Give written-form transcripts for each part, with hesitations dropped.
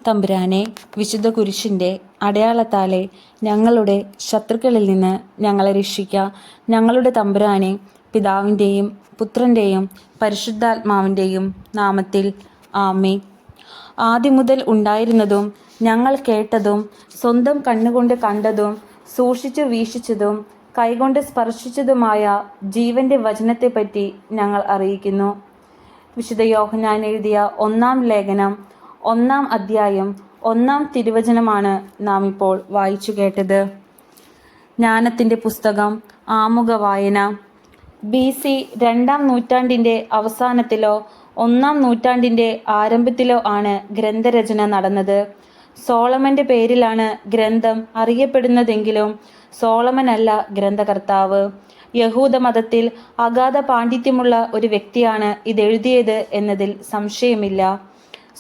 തമ്പുരാനെ, വിശുദ്ധ കുരിശിൻ്റെ അടയാളത്താലെ ഞങ്ങളുടെ ശത്രുക്കളിൽ നിന്ന് ഞങ്ങളെ രക്ഷിക്കുക. ഞങ്ങളുടെ തമ്പുരാനെ, പിതാവിൻ്റെയും പുത്രൻ്റെയും പരിശുദ്ധാത്മാവിൻ്റെയും നാമത്തിൽ ആമേൻ. ആദ്യം മുതൽ ഉണ്ടായിരുന്നതും ഞങ്ങൾ കേട്ടതും സ്വന്തം കണ്ണുകൊണ്ട് കണ്ടതും സൂക്ഷിച്ചു വീക്ഷിച്ചതും കൈകൊണ്ട് സ്പർശിച്ചതുമായ ജീവൻ്റെ വചനത്തെപ്പറ്റി ഞങ്ങൾ അറിയിക്കുന്നു. വിശുദ്ധ യോഹന്നാൻ എഴുതിയ 1-ാം ലേഖനം 1-ാം അധ്യായം 1-ാം തിരുവചനമാണ് നാം ഇപ്പോൾ വായിച്ചു കേട്ടത്. ജ്ഞാനത്തിൻ്റെ പുസ്തകം ആമുഖ വായന. BC 2-ാം നൂറ്റാണ്ടിൻ്റെ അവസാനത്തിലോ 1-ാം നൂറ്റാണ്ടിൻ്റെ ആരംഭത്തിലോ ആണ് ഗ്രന്ഥരചന നടന്നത്. സോളമൻ്റെ പേരിലാണ് ഗ്രന്ഥം അറിയപ്പെടുന്നതെങ്കിലും സോളമനല്ല ഗ്രന്ഥകർത്താവ്. യഹൂദ മതത്തിൽ അഗാധ പാണ്ഡിത്യമുള്ള ഒരു വ്യക്തിയാണ് ഇതെഴുതിയത് എന്നതിൽ സംശയമില്ല.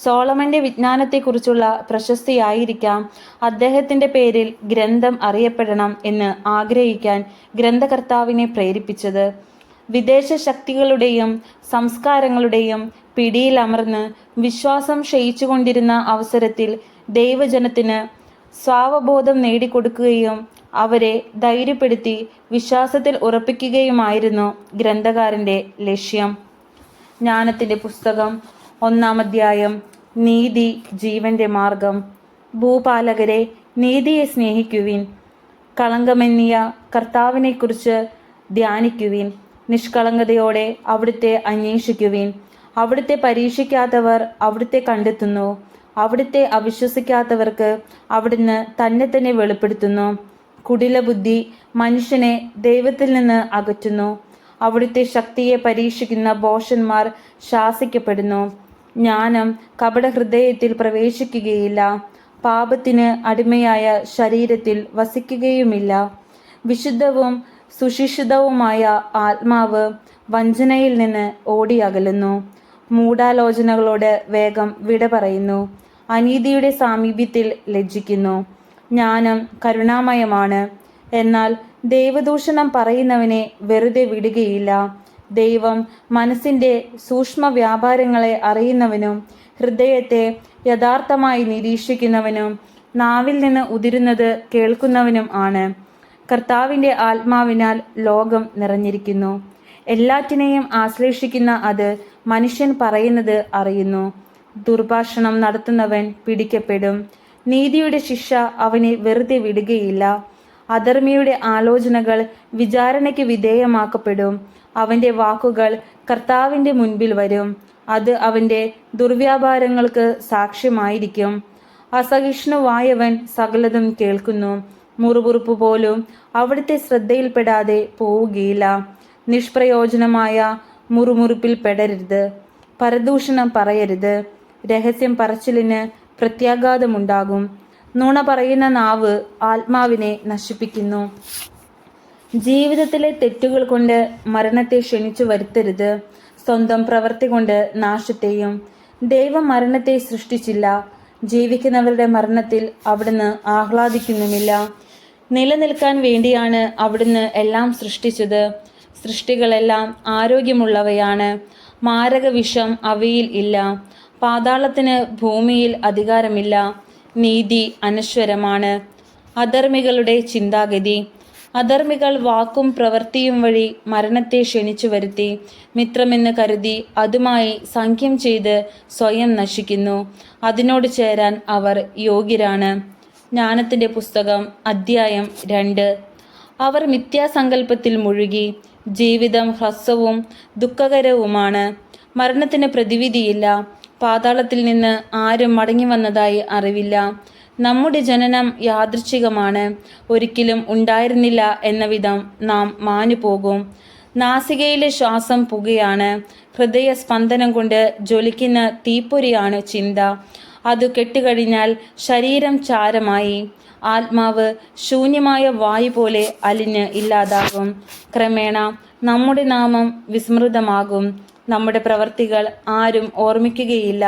സോളമൻ്റെ വിജ്ഞാനത്തെക്കുറിച്ചുള്ള പ്രശസ്തിയായിരിക്കാം അദ്ദേഹത്തിൻ്റെ പേരിൽ ഗ്രന്ഥം അറിയപ്പെടണം എന്ന് ആഗ്രഹിക്കാൻ ഗ്രന്ഥകർത്താവിനെ പ്രേരിപ്പിച്ചത്. വിദേശ ശക്തികളുടെയും സംസ്കാരങ്ങളുടെയും പിടിയിലമർന്ന് വിശ്വാസം ക്ഷയിച്ചുകൊണ്ടിരുന്ന അവസരത്തിൽ ദൈവജനത്തിന് സ്വാവബോധം നേടിക്കൊടുക്കുകയും അവരെ ധൈര്യപ്പെടുത്തി വിശ്വാസത്തിൽ ഉറപ്പിക്കുകയുമായിരുന്നു ഗ്രന്ഥകാരൻ്റെ ലക്ഷ്യം. ജ്ഞാനത്തിൻ്റെ പുസ്തകം 1-ാം അധ്യായം. നീതി ജീവൻ്റെ മാർഗം. ഭൂപാലകരെ, നീതിയെ സ്നേഹിക്കുവിൻ. കളങ്കമെന്നിയ കർത്താവിനെക്കുറിച്ച് ധ്യാനിക്കുവിൻ. നിഷ്കളങ്കതയോടെ അവിടുത്തെ അന്വേഷിക്കുവിൻ. അവിടുത്തെ പരീക്ഷിക്കാത്തവർ അവിടുത്തെ കണ്ടെത്തുന്നു. അവിടുത്തെ അവിശ്വസിക്കാത്തവർക്ക് അവിടുന്ന് തന്നെ തന്നെ വെളിപ്പെടുത്തുന്നു. കുടിലബുദ്ധി മനുഷ്യനെ ദൈവത്തിൽ നിന്ന് അകറ്റുന്നു. അവിടുത്തെ ശക്തിയെ പരീക്ഷിക്കുന്ന ഭോഷന്മാർ ശാസിക്കപ്പെടുന്നു. ജ്ഞാനം കപടഹൃദയത്തിൽ പ്രവേശിക്കുകയില്ല. പാപത്തിന് അടിമയായ ശരീരത്തിൽ വസിക്കുകയുമില്ല. വിശുദ്ധവും സുശിക്ഷിതവുമായ ആത്മാവ് വഞ്ചനയിൽ നിന്ന് ഓടിയകലുന്നു. മൂഢാലോചനകളോട് വേഗം വിട പറയുന്നു. അനീതിയുടെ സാമീപ്യത്തിൽ ലജ്ജിക്കുന്നു. ജ്ഞാനം കരുണാമയമാണ്, എന്നാൽ ദൈവദൂഷണം പറയുന്നവനെ വെറുതെ വിടുകയില്ല. ദൈവം മനസ്സിൻ്റെ സൂക്ഷ്മ വ്യാപാരങ്ങളെ അറിയുന്നവനും ഹൃദയത്തെ യഥാർത്ഥമായി നിരീക്ഷിക്കുന്നവനും നാവിൽ നിന്ന് ഉതിരുന്നത് കേൾക്കുന്നവനും ആണ്. കർത്താവിൻ്റെ ആത്മാവിനാൽ ലോകം നിറഞ്ഞിരിക്കുന്നു. എല്ലാറ്റിനെയും ആശ്ലേഷിക്കുന്ന അത് മനുഷ്യൻ പറയുന്നത് അറിയുന്നു. ദുർഭാഷണം നടത്തുന്നവൻ പിടിക്കപ്പെടും. നീതിയുടെ ശിക്ഷ അവനെ വെറുതെ വിടുകയില്ല. അധർമ്മിയുടെ ആലോചനകൾ വിചാരണയ്ക്ക് വിധേയമാക്കപ്പെടും. അവൻ്റെ വാക്കുകൾ കർത്താവിൻ്റെ മുൻപിൽ വരും. അത് അവൻ്റെ ദുർവ്യാപാരങ്ങൾക്ക് സാക്ഷ്യമായിരിക്കും. അസഹിഷ്ണുവായവൻ സകലതും കേൾക്കുന്നു. മുറുമുറുപ്പ് പോലും അവിടുത്തെ ശ്രദ്ധയിൽപ്പെടാതെ പോവുകയില്ല. നിഷ്പ്രയോജനമായ മുറുമുറുപ്പിൽ പെടരുത്. പരദൂഷണം പറയരുത്. രഹസ്യം പറച്ചിലിന് പ്രത്യാഘാതമുണ്ടാകും. നുണ പറയുന്ന നാവ് ആത്മാവിനെ നശിപ്പിക്കുന്നു. ജീവിതത്തിലെ തെറ്റുകൾ കൊണ്ട് മരണത്തെ ക്ഷണിച്ചു വരുത്തരുത്. സ്വന്തം പ്രവൃത്തി കൊണ്ട് നാശത്തെയും. ദൈവം മരണത്തെ സൃഷ്ടിച്ചില്ല. ജീവിക്കുന്നവരുടെ മരണത്തിൽ അവിടുന്ന് ആഹ്ലാദിക്കുന്നുമില്ല. നിലനിൽക്കാൻ വേണ്ടിയാണ് അവിടുന്ന് എല്ലാം സൃഷ്ടിച്ചത്. സൃഷ്ടികളെല്ലാം ആരോഗ്യമുള്ളവയാണ്. മാരക വിഷം അവയിൽ ഇല്ല. പാതാളത്തിന് ഭൂമിയിൽ അധികാരമില്ല. നീതി അനശ്വരമാണ്. അധർമ്മികളുടെ ചിന്താഗതി. അധർമ്മികൾ വാക്കും പ്രവൃത്തിയും വഴി മരണത്തെ ക്ഷണിച്ചു വരുത്തി മിത്രമെന്ന് കരുതി അതുമായി സഖ്യം ചെയ്ത് സ്വയം നശിക്കുന്നു. അതിനോട് ചേരാൻ അവർ യോഗ്യരാണ്. ജ്ഞാനത്തിൻ്റെ പുസ്തകം അധ്യായം 2. അവർ മിഥ്യാസങ്കല്പത്തിൽ മുഴുകി. ജീവിതം ഹ്രസ്വവും ദുഃഖകരവുമാണ്. മരണത്തിന് പ്രതിവിധിയില്ല. പാതാളത്തിൽ നിന്ന് ആരും മടങ്ങി വന്നതായി അറിവില്ല. നമ്മുടെ ജനനം യാദൃച്ഛികമാണ്. ഒരിക്കലും ഉണ്ടായിരുന്നില്ല എന്ന വിധം നാം മാഞ്ഞുപോകും. നാസികയിലെ ശ്വാസം പുകയാണ്. ഹൃദയ സ്പന്ദനം കൊണ്ട് ജ്വലിക്കുന്ന തീപ്പൊരിയാണ് ചിന്ത. അത് കെട്ടുകഴിഞ്ഞാൽ ശരീരം ചാരമായി. ആത്മാവ് ശൂന്യമായ വായു പോലെ അലിഞ്ഞ് ഇല്ലാതാകും. ക്രമേണ നമ്മുടെ നാമം വിസ്മൃതമാകും. നമ്മുടെ പ്രവർത്തികൾ ആരും ഓർമ്മിക്കുകയില്ല.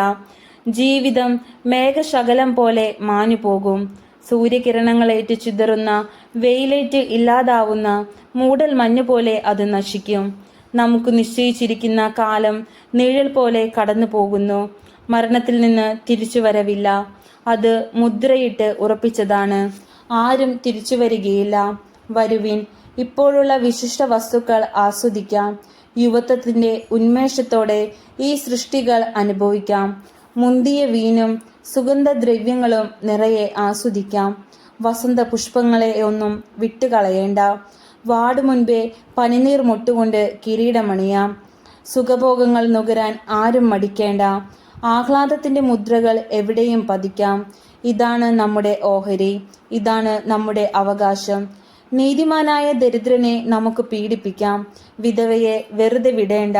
ജീവിതം മേഘശകലം പോലെ മാഞ്ഞുപോകും. സൂര്യകിരണങ്ങളേറ്റ് ചിതറുന്ന, വെയിലേറ്റ് ഇല്ലാതാവുന്ന മൂടൽ മഞ്ഞ് പോലെ അത് നശിക്കും. നമുക്ക് നിശ്ചയിച്ചിരിക്കുന്ന കാലം നിഴൽ പോലെ കടന്നു പോകുന്നു. മരണത്തിൽ നിന്ന് തിരിച്ചു വരവില്ല. അത് മുദ്രയിട്ട് ഉറപ്പിച്ചതാണ്. ആരും തിരിച്ചു വരികയില്ല. വരുവിൻ, ഇപ്പോഴുള്ള വിശിഷ്ട വസ്തുക്കൾ ആസ്വദിക്കാം. യുവത്വത്തിന്റെ ഉന്മേഷത്തോടെ ഈ സൃഷ്ടികൾ അനുഭവിക്കാം. മുന്തിയ വീനും സുഗന്ധദ്രവ്യങ്ങളും നിറയെ ആസ്വദിക്കാം. വസന്ത പുഷ്പങ്ങളെ ഒന്നും വിട്ടുകളയേണ്ട. വാടുമുൻപേ പനിനീർ മുട്ടുകൊണ്ട് കിരീടമണിയാം. സുഖഭോഗങ്ങൾ നുകരാൻ ആരും മടിക്കേണ്ട. ആഹ്ലാദത്തിന്റെ മുദ്രകൾ എവിടെയും പതിക്കാം. ഇതാണ് നമ്മുടെ ഓഹരി, ഇതാണ് നമ്മുടെ അവകാശം. നീതിമാനായ ദരിദ്രനെ നമുക്ക് പീഡിപ്പിക്കാം. വിധവയെ വെറുതെ വിടേണ്ട.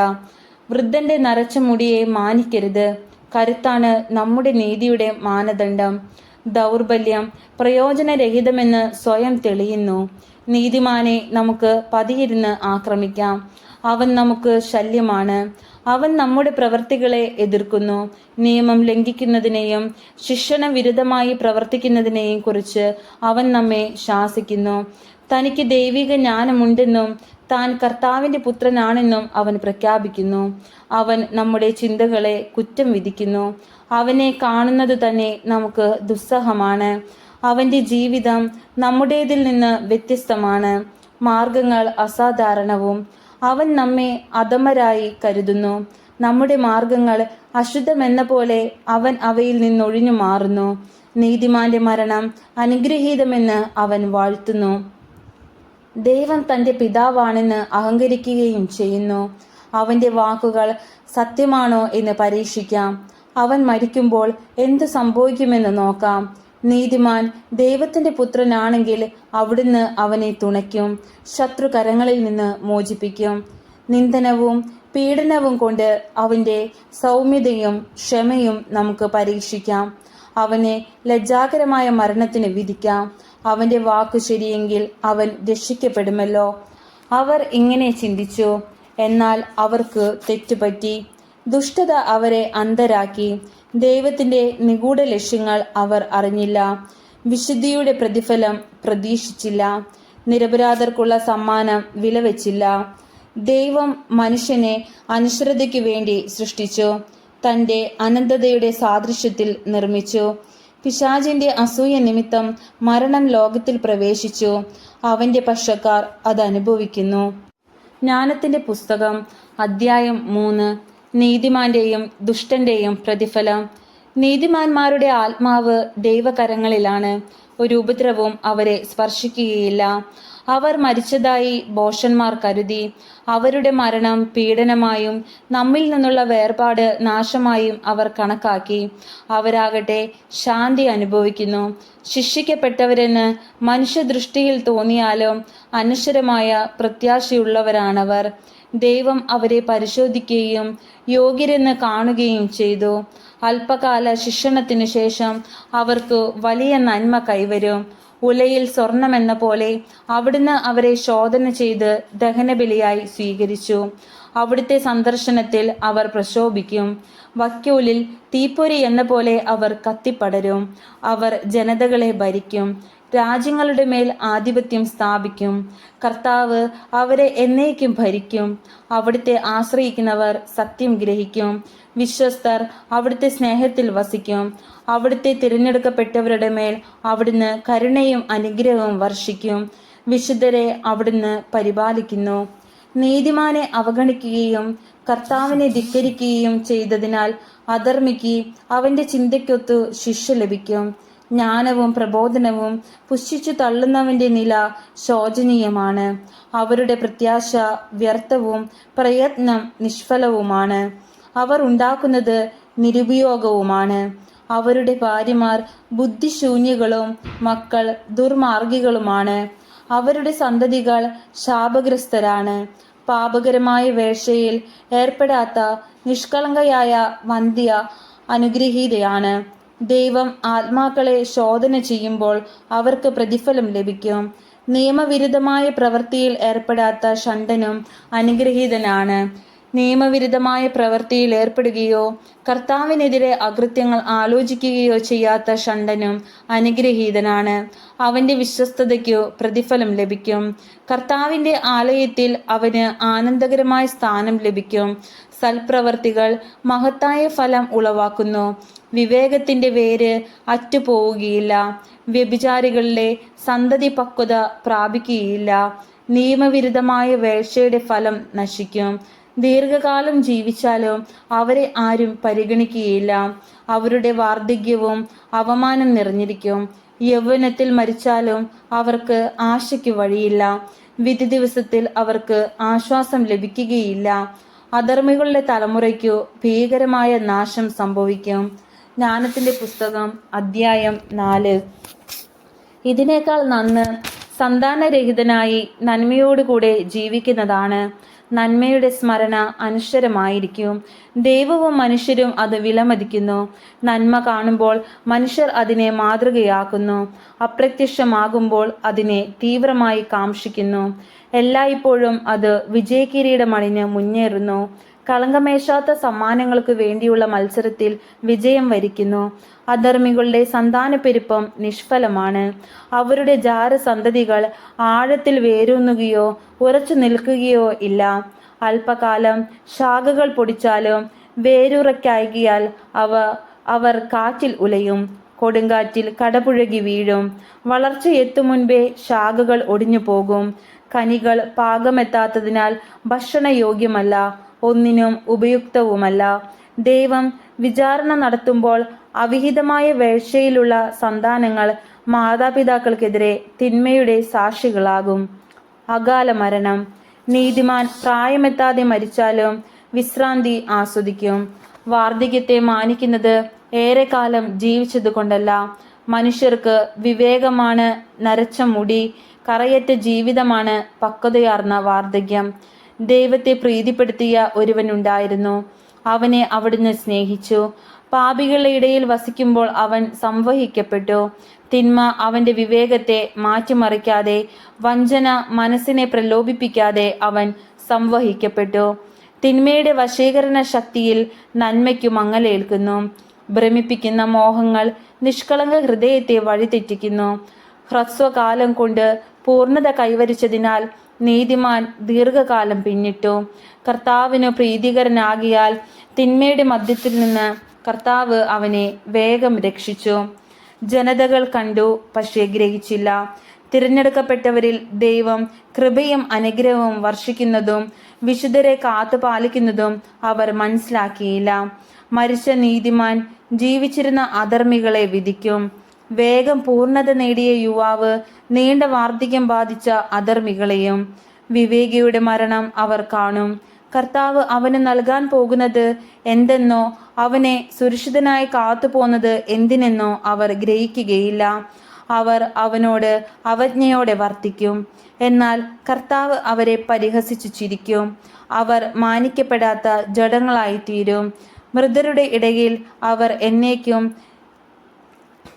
വൃദ്ധന്റെ നരച്ച മുടിയെ മാനിക്കരുത്. കരുത്താണ് നമ്മുടെ നീതിയുടെ മാനദണ്ഡം. ദൗർബല്യം പ്രയോജനരഹിതമെന്ന് സ്വയം തെളിയുന്നു. നീതിമാനെ നമുക്ക് പതിയിരുന്ന് ആക്രമിക്കാം. അവൻ നമുക്ക് ശല്യമാണ്. അവൻ നമ്മുടെ പ്രവൃത്തികളെ എതിർക്കുന്നു. നിയമം ലംഘിക്കുന്നതിനെയും ശിക്ഷണ വിരുദ്ധമായി പ്രവർത്തിക്കുന്നതിനെയും കുറിച്ച് അവൻ നമ്മെ ശാസിക്കുന്നു. തനിക്ക് ദൈവിക ജ്ഞാനമുണ്ടെന്നും താൻ കർത്താവിന്റെ പുത്രനാണെന്നും അവൻ പ്രഖ്യാപിക്കുന്നു. അവൻ നമ്മുടെ ചിന്തകളെ കുറ്റം വിധിക്കുന്നു. അവനെ കാണുന്നത് തന്നെ നമുക്ക് ദുസ്സഹമാണ്. അവന്റെ ജീവിതം നമ്മുടേതിൽ നിന്ന് വ്യത്യസ്തമാണ്. മാർഗങ്ങൾ അസാധാരണവും. അവൻ നമ്മെ അധമരായി കരുതുന്നു. നമ്മുടെ മാർഗങ്ങൾ അശുദ്ധമെന്ന പോലെ അവൻ അവയിൽ നിന്നൊഴിഞ്ഞു മാറുന്നു. നീതിമാന്റെ മരണം അനുഗ്രഹീതമെന്ന് അവൻ വാഴ്ത്തുന്നു. ദൈവം തന്റെ പിതാവാണെന്ന് അഹങ്കരിക്കുകയും ചെയ്യുന്നു. അവന്റെ വാക്കുകൾ സത്യമാണോ എന്ന് പരീക്ഷിക്കാം. അവൻ മരിക്കുമ്പോൾ എന്ത് സംഭവിക്കുമെന്ന് നോക്കാം. നീതിമാൻ ദൈവത്തിന്റെ പുത്രനാണെങ്കിൽ അവിടുന്ന് അവനെ തുണയ്ക്കും. ശത്രുകരങ്ങളിൽ നിന്ന് മോചിപ്പിക്കും. നിന്ദനവും പീഡനവും കൊണ്ട് അവന്റെ സൗമ്യതയും ക്ഷമയും നമുക്ക് പരീക്ഷിക്കാം. അവനെ ലജ്ജാകരമായ മരണത്തിന് വിധിക്കാം. അവന്റെ വാക്കു ശരിയെങ്കിൽ അവൻ രക്ഷിക്കപ്പെടുമല്ലോ. അവർ ഇങ്ങനെ ചിന്തിച്ചു, എന്നാൽ അവർക്ക് തെറ്റുപറ്റി. ദുഷ്ടത അവരെ അന്ധരാക്കി. ദൈവത്തിന്റെ നിഗൂഢ ലക്ഷ്യങ്ങൾ അവർ അറിഞ്ഞില്ല. വിശുദ്ധിയുടെ പ്രതിഫലം പ്രതീക്ഷിച്ചില്ല. നിരപരാധർക്കുള്ള സമ്മാനം വിലവെച്ചില്ല. ദൈവം മനുഷ്യനെ അനശ്വരതയ്ക്കു വേണ്ടി സൃഷ്ടിച്ചു. തന്റെ അനന്തതയുടെ സാദൃശ്യത്തിൽ നിർമ്മിച്ചു. പിശാചിന്റെ അസൂയ നിമിത്തം മരണം ലോകത്തിൽ പ്രവേശിച്ചു. അവന്റെ പക്ഷക്കാർ അത് അനുഭവിക്കുന്നു. ജ്ഞാനത്തിന്റെ പുസ്തകം അധ്യായം 3. നീതിമാന്റെയും ദുഷ്ടന്റെയും പ്രതിഫലം. നീതിമാന്മാരുടെ ആത്മാവ് ദൈവകരങ്ങളിലാണ്. ഒരു ഉപദ്രവവും അവരെ സ്പർശിക്കുകയില്ല. അവർ മരിച്ചതായി ഭോഷന്മാർ കരുതി. അവരുടെ മരണം പീഡനമായും നമ്മിൽ നിന്നുള്ള വേർപാട് നാശമായും അവർ കണക്കാക്കി. അവരാകട്ടെ ശാന്തി അനുഭവിക്കുന്നു. ശിക്ഷിക്കപ്പെട്ടവരെന്ന് മനുഷ്യദൃഷ്ടിയിൽ തോന്നിയാലും അനശ്വരമായ പ്രത്യാശയുള്ളവരാണവർ. ദൈവം അവരെ പരിശോധിക്കുകയും യോഗ്യരെന്ന് കാണുകയും ചെയ്തു. അല്പകാല ശിക്ഷണത്തിനു ശേഷം അവർക്ക് വലിയ നന്മ കൈവരും. ഉലയിൽ സ്വർണമെന്ന പോലെ അവിടുന്ന് അവരെ ശോധന ചെയ്ത് ദഹനബലിയായി സ്വീകരിച്ചു. അവിടുത്തെ സന്ദർശനത്തിൽ അവർ പ്രശോഭിക്കും. വക്യോലിൽ തീപ്പൊരി എന്ന പോലെ അവർ കത്തിപ്പടരും. അവർ ജനതകളെ ഭരിക്കും. രാജ്യങ്ങളുടെ മേൽ ആധിപത്യം സ്ഥാപിക്കും. കർത്താവ് അവരെ എന്നേക്കും ഭരിക്കും. അവിടുത്തെ ആശ്രയിക്കുന്നവർ സത്യം ഗ്രഹിക്കും. വിശ്വസ്തർ അവിടുത്തെ സ്നേഹത്തിൽ വസിക്കും. അവിടുത്തെ തിരഞ്ഞെടുക്കപ്പെട്ടവരുടെ മേൽ അവിടുന്ന് കരുണയും അനുഗ്രഹവും വർഷിക്കും. വിശുദ്ധരെ അവിടുന്ന് പരിപാലിക്കുന്നു. നീതിമാനെ അവഗണിക്കുകയും കർത്താവിനെ ധിക്കരിക്കുകയും ചെയ്തതിനാൽ അധർമ്മിക്ക് അവന്റെ ചിന്തയ്ക്കൊത്തു ശിക്ഷ ലഭിക്കും. ജ്ഞാനവും പ്രബോധനവും പുച്ഛിച്ചു തള്ളുന്നവന്റെ നില ശോചനീയമാണ്. അവരുടെ പ്രത്യാശ വ്യർത്ഥവും പ്രയത്നം നിഷ്ഫലവുമാണ്. അവർ ഉണ്ടാക്കുന്നത് നിരുപയോഗവുമാണ്. അവരുടെ ഭാര്യമാർ ബുദ്ധിശൂന്യകളും മക്കൾ ദുർമാർഗികളുമാണ്. അവരുടെ സന്തതികൾ ശാപഗ്രസ്തരാണ്. പാപകരമായ വേഴ്ചയിൽ ഏർപ്പെടാത്ത നിഷ്കളങ്കയായ വന്ധ്യ അനുഗ്രഹീതയാണ്. ദൈവം ആത്മാക്കളെ ശോധന ചെയ്യുമ്പോൾ അവർക്ക് പ്രതിഫലം ലഭിക്കും. നിയമവിരുദ്ധമായ പ്രവൃത്തിയിൽ ഏർപ്പെടാത്ത ഷണ്ഡനും അനുഗ്രഹീതനാണ്. നിയമവിരുദ്ധമായ പ്രവൃത്തിയിൽ ഏർപ്പെടുകയോ കർത്താവിനെതിരെ അകൃത്യങ്ങൾ ആലോചിക്കുകയോ ചെയ്യാത്ത ഷണ്ഡനും അനുഗ്രഹീതനാണ്. അവന്റെ വിശ്വസ്തതയ്ക്കു പ്രതിഫലം ലഭിക്കും. കർത്താവിന്റെ ആലയത്തിൽ അവന് ആനന്ദകരമായ സ്ഥാനം ലഭിക്കും. സൽപ്രവർത്തികൾ മഹത്തായ ഫലം ഉളവാക്കുന്നു. വിവേകത്തിന്റെ വേര് അറ്റുപോവുകയില്ല. വ്യഭിചാരികളുടെ സന്തതി പക്വത പ്രാപിക്കുകയില്ല. നിയമവിരുദ്ധമായ വേഴ്ചയുടെ ഫലം നശിക്കും. ദീർഘകാലം ജീവിച്ചാലും അവരെ ആരും പരിഗണിക്കുകയില്ല. അവരുടെ വാർദ്ധക്യവും അവമാനം നിറഞ്ഞിരിക്കും. യൗവനത്തിൽ മരിച്ചാലും അവർക്ക് ആശയ്ക്ക് വഴിയില്ല. വിധി ദിവസത്തിൽ അവർക്ക് ആശ്വാസം ലഭിക്കുകയില്ല. അധർമ്മികളുടെ തലമുറയ്ക്കു ഭീകരമായ നാശം സംഭവിക്കും. ജ്ഞാനത്തിന്റെ പുസ്തകം അധ്യായം 4. ഇതിനേക്കാൾ നന്ന് സന്താനരഹിതനായി നന്മയോടുകൂടെ ജീവിക്കുന്നതാണ്. നന്മയുടെ സ്മരണ അനശ്വരമായിരിക്കും. ദൈവവും മനുഷ്യരും അത് വിലമതിക്കുന്നു. നന്മ കാണുമ്പോൾ മനുഷ്യർ അതിനെ മാതൃകയാക്കുന്നു. അപ്രത്യക്ഷമാകുമ്പോൾ അതിനെ തീവ്രമായി കാംക്ഷിക്കുന്നു. എല്ലായ്പ്പോഴും അത് വിജയകിരീടമണിഞ്ഞ് മുന്നേറുന്നു. കളങ്കമേശാത്ത സമ്മാനങ്ങൾക്ക് വേണ്ടിയുള്ള മത്സരത്തിൽ വിജയം വരിക്കുന്നു. അധർമ്മികളുടെ സന്താനപ്പെരുപ്പം നിഷ്ഫലമാണ്. അവരുടെ ജാരസന്തതികൾ ആഴത്തിൽ വേരൂന്നുകയോ ഉറച്ചു നിൽക്കുകയോ ഇല്ല. അല്പകാലം ശാഖകൾ പൊടിച്ചാലും വേരുറയ്ക്കായികയാൽ അവർ കാറ്റിൽ ഉലയും. കൊടുങ്കാറ്റിൽ കടപുഴകി വീഴും. വളർച്ചയെത്തും മുൻപേ ശാഖകൾ ഒടിഞ്ഞു പോകും. കനികൾ പാകമെത്താത്തതിനാൽ ഭക്ഷണയോഗ്യമല്ല, ഒന്നിനും ഉപയുക്തവുമല്ല. ദൈവം വിചാരണ നടത്തുമ്പോൾ അവിഹിതമായ വേഴ്ചയിലുള്ള സന്താനങ്ങൾ മാതാപിതാക്കൾക്കെതിരെ തിന്മയുടെ സാക്ഷികളാകും. അകാല മരണം. നീതിമാൻ പ്രായമെത്താതെ മരിച്ചാലും വിശ്രാന്തി ആസ്വദിക്കും. വാർദ്ധക്യത്തെ മാനിക്കുന്നത് ഏറെക്കാലം ജീവിച്ചതുകൊണ്ടല്ല. മനുഷ്യർക്ക് വിവേകമാണ് നരച്ച മുടി, കറയറ്റ ജീവിതമാണ് പക്വതയാർന്ന വാർദ്ധക്യം. ദൈവത്തെ പ്രീതിപ്പെടുത്തിയ ഒരുവനുണ്ടായിരുന്നു. അവനെ അവിടുന്ന് സ്നേഹിച്ചു. പാപികളുടെ ഇടയിൽ വസിക്കുമ്പോൾ അവൻ സംവഹിക്കപ്പെട്ടു. തിന്മ അവന്റെ വിവേകത്തെ മാറ്റിമറിക്കാതെ, വഞ്ചന മനസ്സിനെ പ്രലോഭിപ്പിക്കാതെ അവൻ സംവഹിക്കപ്പെട്ടു. തിന്മയുടെ വശീകരണ ശക്തിയിൽ നന്മയ്ക്കു മങ്ങലേൽക്കുന്നു. ഭ്രമിപ്പിക്കുന്ന മോഹങ്ങൾ നിഷ്കളങ്ക ഹൃദയത്തെ വഴിതെറ്റിക്കുന്നു. ഹ്രസ്വകാലം കൊണ്ട് പൂർണ്ണത കൈവരിച്ചതിനാൽ നീതിമാൻ ദീർഘകാലം പിന്നിട്ടു. കർത്താവിന് പ്രീതികരനാകിയാൽ തിന്മയുടെ മധ്യത്തിൽ നിന്ന് കർത്താവ് അവനെ വേഗം രക്ഷിച്ചു. ജനതകൾ കണ്ടു, പക്ഷേ ഗ്രഹിച്ചില്ല. തിരഞ്ഞെടുക്കപ്പെട്ടവരിൽ ദൈവം കൃപയും അനുഗ്രഹവും വർഷിക്കുന്നതും വിശുദ്ധരെ കാത്തു പാലിക്കുന്നതും അവർ മനസ്സിലാക്കിയില്ല. മരിച്ച നീതിമാൻ ജീവിച്ചിരുന്ന അധർമ്മികളെ വിധിക്കും. വേഗം പൂർണ്ണത നേടിയ യുവാവ് നീണ്ട വാർദ്ധക്യം ബാധിച്ച അധർമ്മികളെയും. വിവേകിയുടെ മരണം അവർ കാണും. കർത്താവ് അവന് നൽകാൻ പോകുന്നത് എന്തെന്നോ അവനെ സുരക്ഷിതനായി കാത്തുപോകുന്നത് എന്തിനെന്നോ അവർ ഗ്രഹിക്കുകയില്ല. അവർ അവനോട് അവജ്ഞയോടെ വർത്തിക്കും. എന്നാൽ കർത്താവ് അവരെ പരിഹസിച്ചു ചിരിക്കും. അവർ മാനിക്കപ്പെടാത്ത ജഡങ്ങളായിത്തീരും. മൃതരുടെ ഇടയിൽ അവർ എന്നേക്കും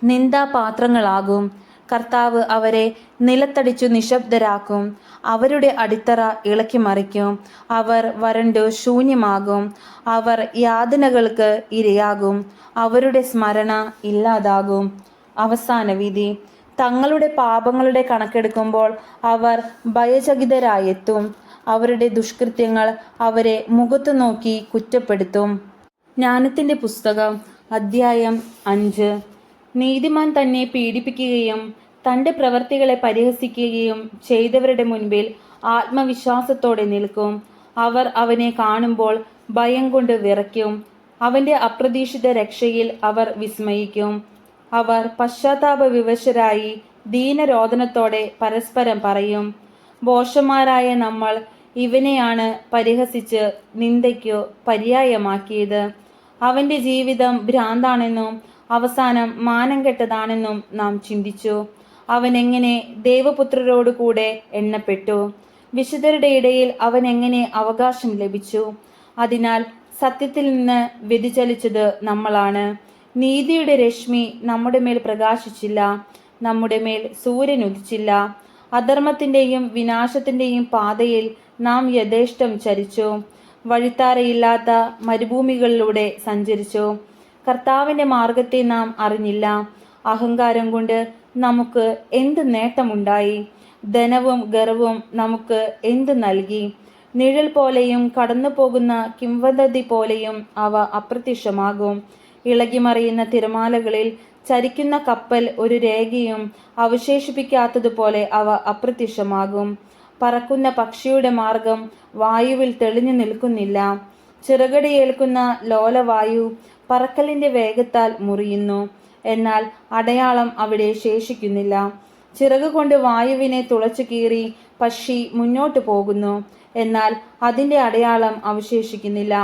നിന്ദാപാത്രങ്ങളാകും. കർത്താവ് അവരെ നിലത്തടിച്ചു നിശബ്ദരാക്കും. അവരുടെ അടിത്തറ ഇളക്കി മറിക്കും. അവർ വരണ്ടു ശൂന്യമാകും. അവർ യാതനകൾക്ക് ഇരയാകും. അവരുടെ സ്മരണ ഇല്ലാതാകും. അവസാന വിധി. തങ്ങളുടെ പാപങ്ങളുടെ കണക്കെടുക്കുമ്പോൾ അവർ ഭയചകിതരായെത്തും. അവരുടെ ദുഷ്കൃത്യങ്ങൾ അവരെ മുഖത്തു നോക്കി കുറ്റപ്പെടുത്തും. ജ്ഞാനത്തിന്റെ പുസ്തകം അധ്യായം 5. നീതിമാൻ തന്നെ പീഡിപ്പിക്കുകയും തൻ്റെ പ്രവൃത്തികളെ പരിഹസിക്കുകയും ചെയ്തവരുടെ മുൻപിൽ ആത്മവിശ്വാസത്തോടെ നിൽക്കും. അവർ അവനെ കാണുമ്പോൾ ഭയം കൊണ്ട് വിറയ്ക്കും. അവന്റെ അപ്രതീക്ഷിത രക്ഷയിൽ അവർ വിസ്മയിക്കും. അവർ പശ്ചാത്താപ വിവശരായി ദീനരോദനത്തോടെ പരസ്പരം പറയും, ഭോഷന്മാരായ നമ്മൾ ഇവനെയാണ് പരിഹസിച്ച് നിന്ദയ്ക്കു പര്യായമാക്കിയത്. അവന്റെ ജീവിതം ഭ്രാന്താണെന്നും അവസാനം മാനം കെട്ടതാണെന്നും നാം ചിന്തിച്ചു. അവൻ എങ്ങനെ ദേവപുത്രരോട് കൂടെ എണ്ണപ്പെട്ടു? വിശുദ്ധരുടെ ഇടയിൽ അവൻ എങ്ങനെ അവകാശം ലഭിച്ചു? അതിനാൽ സത്യത്തിൽ നിന്ന് വ്യതിചലിച്ചത് നമ്മളാണ്. നീതിയുടെ രശ്മി നമ്മുടെ മേൽ പ്രകാശിച്ചില്ല. നമ്മുടെ മേൽ സൂര്യൻ ഉദിച്ചില്ല. അധർമ്മത്തിന്റെയും വിനാശത്തിന്റെയും പാതയിൽ നാം യഥേഷ്ടം ചരിച്ചു. വഴിത്താരയില്ലാത്ത മരുഭൂമികളിലൂടെ സഞ്ചരിച്ചു. കർത്താവിന്റെ മാർഗത്തെ നാം അറിഞ്ഞില്ല. അഹങ്കാരം കൊണ്ട് നമുക്ക് എന്ത് നേട്ടമുണ്ടായി? ധനവും ഗർവും നമുക്ക് എന്ത് നൽകി? നിഴൽ പോലെയും കടന്നു പോകുന്ന കിംവദന്തി പോലെയും അവ അപ്രത്യക്ഷമാകും. ഇളകിമറിയുന്ന തിരമാലകളിൽ ചരിക്കുന്ന കപ്പൽ ഒരു രേഖയും അവശേഷിപ്പിക്കാത്തതുപോലെ അവ അപ്രത്യക്ഷമാകും. പറക്കുന്ന പക്ഷിയുടെ മാർഗം വായുവിൽ തെളിഞ്ഞു നിൽക്കുന്നില്ല. ചിറകടിയേൽക്കുന്ന ലോലവായു പറക്കലിന്റെ വേഗത്താൽ മുറിയുന്നു, എന്നാൽ അടയാളം അവിടെ ശേഷിക്കുന്നില്ല. ചിറകുകൊണ്ട് വായുവിനെ തുളച്ചു കീറി പക്ഷി മുന്നോട്ടു പോകുന്നു, എന്നാൽ അതിന്റെ അടയാളം അവശേഷിക്കുന്നില്ല.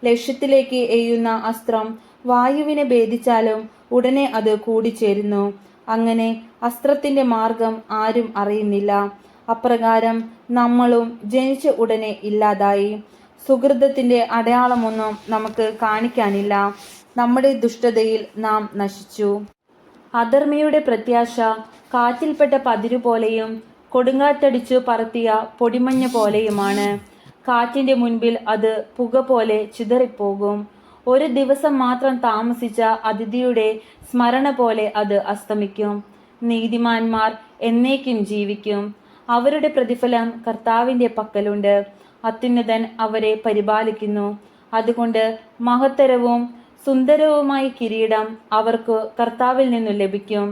ലക്ഷ്യത്തിലേക്ക് എയ്യുന്ന അസ്ത്രം വായുവിനെ ഭേദിച്ചാലും ഉടനെ അത് കൂടിച്ചേരുന്നു. അങ്ങനെ അസ്ത്രത്തിന്റെ മാർഗം ആരും അറിയുന്നില്ല. അപ്രകാരം നമ്മളും ജനിച്ച ഉടനെ ഇല്ലാതായി. സുഹൃതത്തിന്റെ അടയാളമൊന്നും നമുക്ക് കാണിക്കാനില്ല. നമ്മുടെ ദുഷ്ടതയിൽ നാം നശിച്ചു. അധർമ്മിയുടെ പ്രത്യാശ കാറ്റിൽപ്പെട്ട പതിരുപോലെയും കൊടുങ്കാറ്റടിച്ചു പറത്തിയ പൊടിമഞ്ഞ് പോലെയുമാണ്. കാറ്റിന്റെ മുൻപിൽ അത് പുക പോലെ ചിതറിപ്പോകും. ഒരു ദിവസം മാത്രം താമസിച്ച അതിഥിയുടെ സ്മരണ പോലെ അത് അസ്തമിക്കും. നീതിമാന്മാർ എന്നേക്കും ജീവിക്കും. അവരുടെ പ്രതിഫലം കർത്താവിന്റെ പക്കലുണ്ട്. അത്യുന്നതൻ അവരെ പരിപാലിക്കുന്നു. അതുകൊണ്ട് മഹത്തരവും സുന്ദരവുമായ കിരീടം അവർക്ക് കർത്താവിൽ നിന്നു ലഭിക്കും.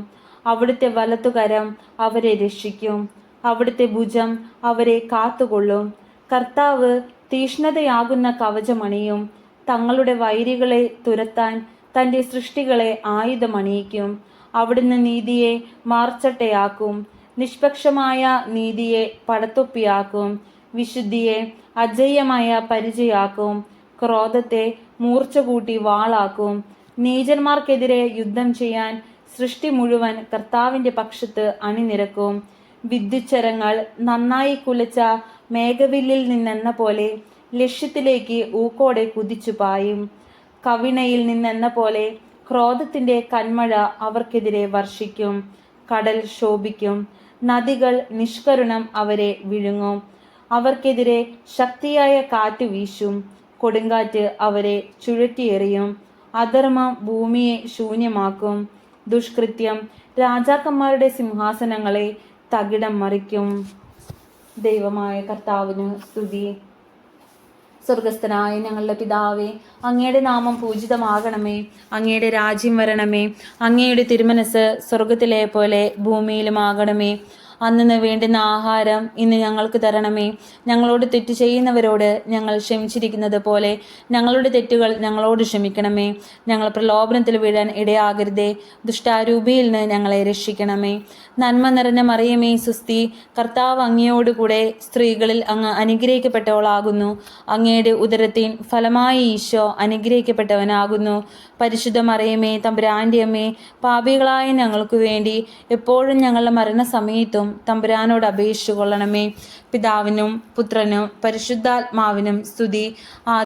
അവിടുത്തെ വലത്തുകരം അവരെ രക്ഷിക്കും. അവിടുത്തെ ഭുജം അവരെ കാത്തുകൊള്ളും. കർത്താവ് തീഷ്ണതയാകുന്ന കവചമണിയും. തങ്ങളുടെ വൈരികളെ തുരത്താൻ തൻ്റെ സൃഷ്ടികളെ ആയുധമണിയിക്കും. അവിടുന്ന് നീതിയെ മാർച്ചട്ടയാക്കും. നിഷ്പക്ഷമായ നീതിയെ പടത്തൊപ്പിയാക്കും. വിശുദ്ധിയെ അജയ്യമായ പരിചയാക്കും. ക്രോധത്തെ മൂർച്ച കൂട്ടി വാളാക്കും. നീചന്മാർക്കെതിരെ യുദ്ധം ചെയ്യാൻ സൃഷ്ടി മുഴുവൻ കർത്താവിന്റെ പക്ഷത്ത് അണിനിരക്കും. വിദ്യുച്ഛരങ്ങൾ നന്നായി കുലച്ച മേഘവില്ലിൽ നിന്നെന്ന പോലെ ലക്ഷ്യത്തിലേക്ക് ഊക്കോടെ കുതിച്ചു പായും. കവിണയിൽ നിന്നെന്ന പോലെ ക്രോധത്തിന്റെ കന്മഴ അവർക്കെതിരെ വർഷിക്കും. കടൽ ശോഭിക്കും. നദികൾ നിഷ്കരുണം അവരെ വിഴുങ്ങും. അവർക്കെതിരെ ശക്തിയായ കാറ്റ് വീശും. കൊടുങ്കാറ്റ് അവരെ ചുഴറ്റിയെറിയും. അധർമ്മം ഭൂമിയെ ശൂന്യമാക്കും. ദുഷ്കൃത്യം രാജാക്കന്മാരുടെ സിംഹാസനങ്ങളെ തകിടം മറിക്കും. ദൈവമായ കർത്താവിന് സ്തുതി. സ്വർഗസ്ഥനായ ഞങ്ങളുടെ പിതാവേ, അങ്ങയുടെ നാമം പൂജിതമാകണമേ. അങ്ങയുടെ രാജ്യം വരണമേ. അങ്ങയുടെ തിരുമനസ് സ്വർഗത്തിലെ പോലെ ഭൂമിയിലുമാകണമേ. അന്നു വേണ്ടുന്ന ആഹാരം ഇന്ന് ഞങ്ങൾക്ക് തരണമേ. ഞങ്ങളോട് തെറ്റ് ചെയ്യുന്നവരോട് ഞങ്ങൾ ക്ഷമിച്ചിരിക്കുന്നത് പോലെ ഞങ്ങളുടെ തെറ്റുകൾ ഞങ്ങളോട് ക്ഷമിക്കണമേ. ഞങ്ങൾ പ്രലോഭനത്തിൽ വീഴാൻ ഇടയാകരുതേ. ദുഷ്ടാരൂപിയിൽ നിന്ന് ഞങ്ങളെ രക്ഷിക്കണമേ. നന്മ നിറഞ്ഞ മറിയമേ സുസ്തി, കർത്താവ് അങ്ങയോടുകൂടെ സ്ത്രീകളിൽ അങ്ങ് അനുഗ്രഹിക്കപ്പെട്ടവളാകുന്നു. അങ്ങയുടെ ഉദരത്തിൻ ഫലമായ ഈശോ അനുഗ്രഹിക്കപ്പെട്ടവനാകുന്നു. പരിശുദ്ധ മറിയമേ തമ്പുരാന്റെ അമ്മേ, പാപികളായ ഞങ്ങൾക്ക് വേണ്ടി എപ്പോഴും ഞങ്ങളുടെ മരണസമയത്തും തമ്പുരാനോട് അപേക്ഷിച്ചു കൊള്ളണമേ. പിതാവിനും പുത്രനും പരിശുദ്ധാത്മാവിനും സ്തുതി.